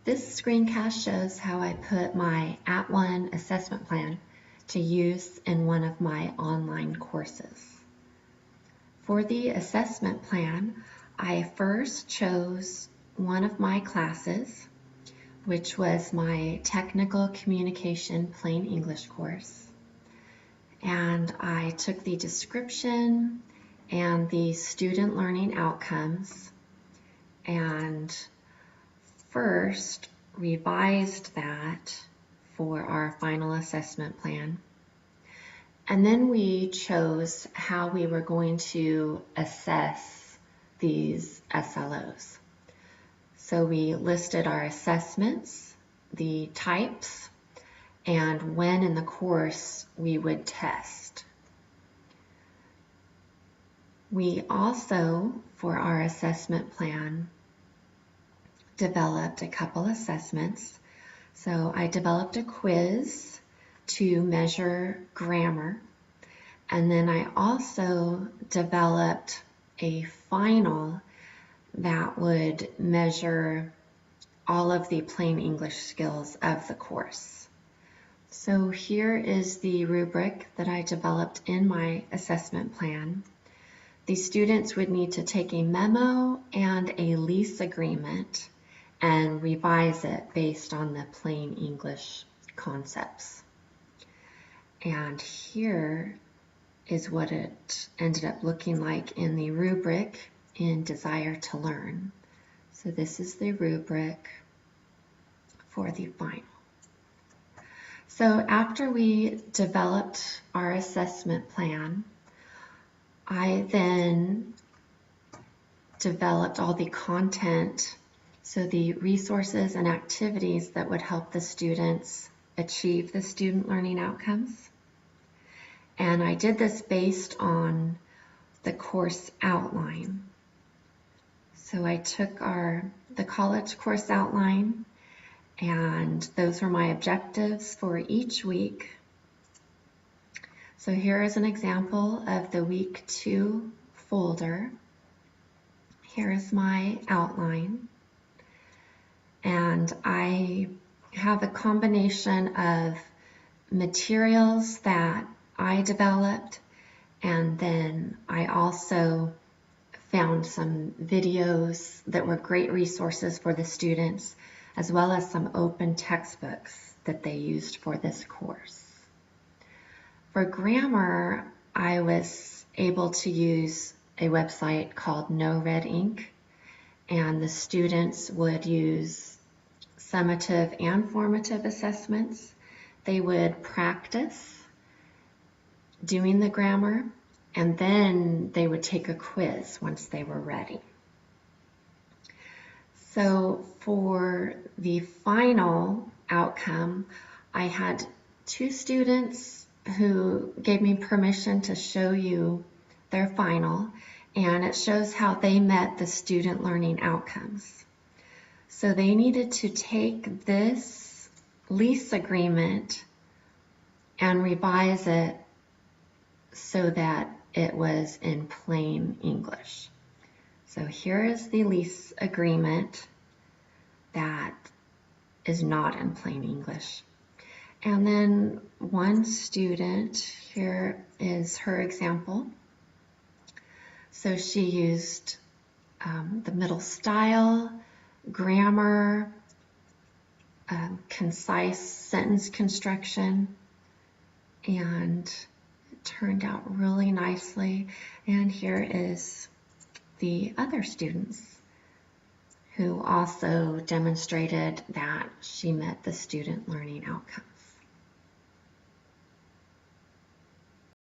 This screencast shows how I put my @1 assessment plan to use in one of my online courses. For the assessment plan, I first chose one of my classes, which was my Technical Communication Plain English course. And I took the description and the student learning outcomes and first revised that for our final assessment plan. And then we chose how we were going to assess these SLOs. So we listed our assessments, the types, and when in the course we would test. We also, for our assessment plan, developed a couple assessments. So I developed a quiz to measure grammar, and then I also developed a final that would measure all of the plain English skills of the course. So here is the rubric that I developed in my assessment plan. The students would need to take a memo and a lease agreement and revise it based on the plain English concepts. And here is what it ended up looking like in the rubric in Desire to Learn. So this is the rubric for the final. So after we developed our assessment plan, I then developed all the content, so the resources and activities that would help the students achieve the student learning outcomes. And I did this based on the course outline. So I took the college course outline, and those were my objectives for each week. So here is an example of the week 2 folder. Here is my outline. And I have a combination of materials that I developed, and then I also found some videos that were great resources for the students, as well as some open textbooks that they used for this course. For grammar, I was able to use a website called No Red Ink, and the students would use summative and formative assessments. They would practice doing the grammar, and then they would take a quiz once they were ready. So for the final outcome, I had 2 students who gave me permission to show you their final, and it shows how they met the student learning outcomes. So they needed to take this lease agreement and revise it so that it was in plain English. So here is the lease agreement that is not in plain English. And then one student, here is her example. So she used the middle style, grammar, concise sentence construction, and it turned out really nicely. And here is the other students who also demonstrated that she met the student learning outcomes.